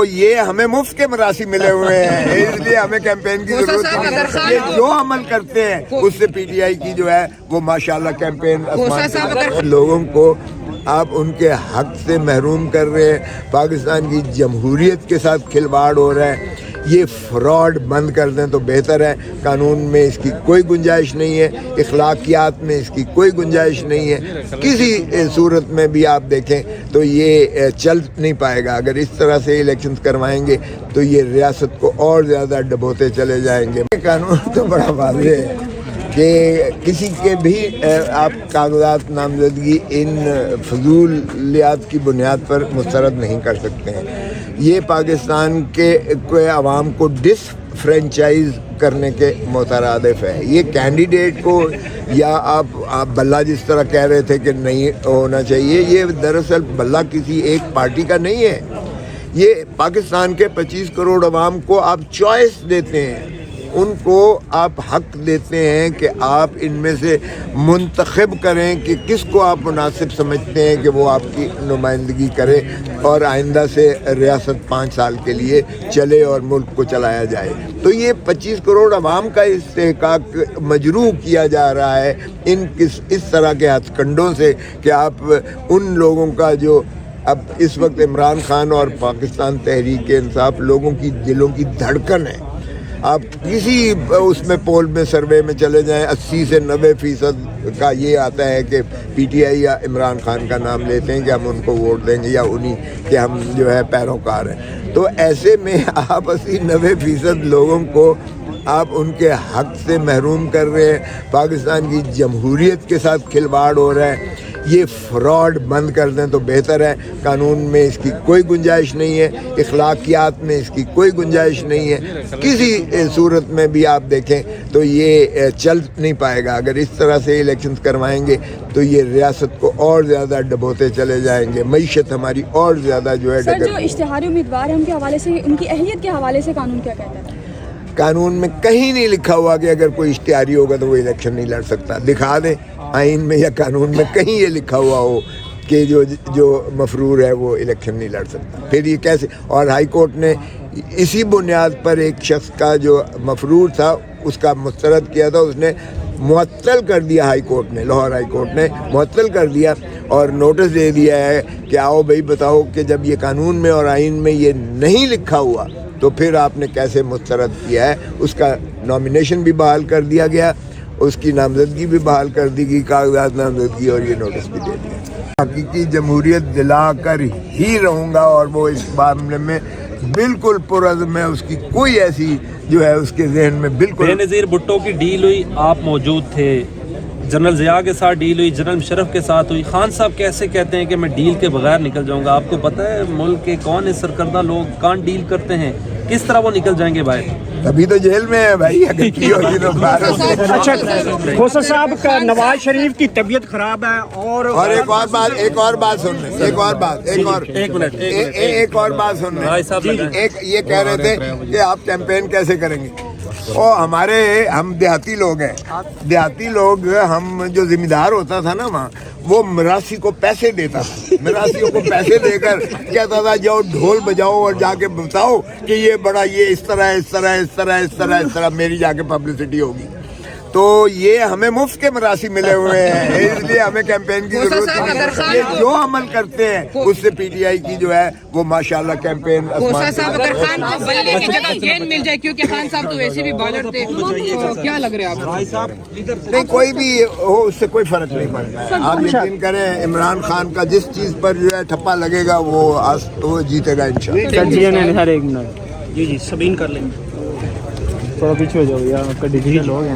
یہ ہمیں مفت کے مراسی ملے ہوئے ہیں، اس لیے ہمیں کیمپین کی ضرورت نہیں ہے۔ یہ جو عمل کرتے ہیں اس سے پی ٹی آئی کی جو ہے وہ ماشاءاللہ کیمپین لوگوں کو آپ ان کے حق سے محروم کر رہے ہیں، پاکستان کی جمہوریت کے ساتھ کھلواڑ ہو رہا ہے۔ یہ فراڈ بند کر دیں تو بہتر ہے۔ قانون میں اس کی کوئی گنجائش نہیں ہے، اخلاقیات میں اس کی کوئی گنجائش نہیں ہے، کسی صورت میں بھی آپ دیکھیں تو یہ چل نہیں پائے گا۔ اگر اس طرح سے الیکشنز کروائیں گے تو یہ ریاست کو اور زیادہ ڈبوتے چلے جائیں گے۔ قانون تو بڑا واضح ہے کہ کسی کے بھی آپ کاغذات نامزدگی ان فضولیات کی بنیاد پر مسترد نہیں کر سکتے ہیں۔ یہ پاکستان کے عوام کو ڈس فرینچائز کرنے کے مترادف ہے۔ یہ کینڈیڈیٹ کو یا آپ بلہ جس طرح کہہ رہے تھے کہ نہیں ہونا چاہیے، یہ دراصل بلہ کسی ایک پارٹی کا نہیں ہے۔ یہ پاکستان کے 25 کروڑ عوام کو آپ چوائس دیتے ہیں، ان کو آپ حق دیتے ہیں کہ آپ ان میں سے منتخب کریں کہ کس کو آپ مناسب سمجھتے ہیں کہ وہ آپ کی نمائندگی کرے اور آئندہ سے ریاست 5 سال کے لیے چلے اور ملک کو چلایا جائے۔ تو یہ 25 کروڑ عوام کا استحقاق مجروح کیا جا رہا ہے اس طرح کے ہتھ کنڈوں سے کہ آپ ان لوگوں کا جو اب اس وقت عمران خان اور پاکستان تحریک انصاف لوگوں کی دلوں کی دھڑکن ہے۔ آپ کسی اس میں پول میں سروے میں چلے جائیں، 80 سے 90% کا یہ آتا ہے کہ پی ٹی آئی یا عمران خان کا نام لیتے ہیں کہ ہم ان کو ووٹ دیں گے یا انہی کہ ہم جو ہے پیروکار ہیں۔ تو ایسے میں آپ 80-90% لوگوں کو آپ ان کے حق سے محروم کر رہے ہیں، پاکستان کی جمہوریت کے ساتھ کھلواڑ ہو رہا ہے۔ یہ فراڈ بند کر دیں تو بہتر ہے۔ قانون میں اس کی کوئی گنجائش نہیں ہے، اخلاقیات میں اس کی کوئی گنجائش نہیں ہے، کسی صورت میں بھی آپ دیکھیں تو یہ چل نہیں پائے گا۔ اگر اس طرح سے الیکشنز کروائیں گے تو یہ ریاست کو اور زیادہ ڈبوتے چلے جائیں گے، معیشت ہماری اور زیادہ جو ہے سر، جو اشتہاری امیدوار ہیں ان کے حوالے سے، ان کی اہلیت کے حوالے سے قانون کیا کہتا ہے؟ قانون میں کہیں نہیں لکھا ہوا کہ اگر کوئی اشتہاری ہوگا تو وہ الیکشن نہیں لڑ سکتا۔ دکھا دیں آئین میں یا قانون میں کہیں یہ لکھا ہوا ہو کہ جو مفرور ہے وہ الیکشن نہیں لڑ سکتا۔ پھر یہ کیسے؟ اور ہائی کورٹ نے اسی بنیاد پر ایک شخص کا جو مفرور تھا اس کا مسترد کیا تھا، اس نے معطل کر دیا، ہائی کورٹ نے، لاہور ہائی کورٹ نے معطل کر دیا اور نوٹس دے دیا ہے کہ آؤ بھائی بتاؤ کہ جب یہ قانون میں اور آئین میں یہ نہیں لکھا ہوا تو پھر آپ نے کیسے مسترد کیا ہے۔ اس کا نامینیشن بھی بحال کر دیا گیا، اس کی نامزدگی بھی بحال کر دی گئی، کاغذات نامزدگی، اور یہ نوٹس بھی دے دیا۔ حقیقی جمہوریت دلا کر ہی رہوں گا اور وہ اس معاملے میں بالکل پرعزم ہے، اس کی کوئی ایسی جو ہے اس کے ذہن میں بالکل۔ بے نظیر بھٹو کی ڈیل ہوئی، آپ موجود تھے، جنرل ضیاء کے ساتھ ڈیل ہوئی، جنرل مشرف کے ساتھ ہوئی، خان صاحب کیسے کہتے ہیں کہ میں ڈیل کے بغیر نکل جاؤں گا؟ آپ کو پتہ ہے ملک کے کون ہے سرکردہ لوگ، کون ڈیل کرتے ہیں، کس طرح وہ نکل جائیں گے باہر؟ ابھی تو جیل میں ہے بھائی، اگر کی ہوگی تو باہر۔ اچھا کھوسر صاحب کا نواز شریف کی طبیعت خراب ہے اور ایک اور بات سن لیں، ایک اور بات سن لیں۔ ایک یہ کہہ رہے تھے کہ آپ کیمپین کیسے کریں گے؟ ہم دیہاتی لوگ ہیں، دیہاتی لوگ، ہم جو ذمہ دار ہوتا تھا نا وہاں، وہ مراسی کو پیسے دیتا تھا، مراسیوں کو پیسے دے کر کہتا تھا جاؤ ڈھول بجاؤ اور جا کے بتاؤ کہ یہ بڑا یہ اس طرح میری جا کے پبلسٹی ہوگی۔ تو یہ ہمیں مفت کے مراسی ملے ہوئے ہیں، اس لیے ہمیں کیمپین کی ضرورت نہیں ہے۔ یہ جو عمل کرتے ہیں اس سے پی ٹی آئی کی جو ہے وہ ماشاءاللہ کیمپین۔ کھوسر صاحب اگر خان کو بلے کی جگہ گیند مل جائے، کیونکہ خان صاحب تو ویسے بھی بالر تھے، کیا لگ رہا ہے آپ؟ نہیں، کوئی بھی ہو اس سے کوئی فرق نہیں پڑتا ہے۔ آپ یقین کریں عمران خان کا جس چیز پر جو ہے ٹھپا لگے گا وہ جیتے گا انشاءاللہ۔ ایک منٹ جی سبین کر لیں گے، تھوڑا پیچھے ہو جاؤ یار، آپ کا ڈیجیٹل ہو گیا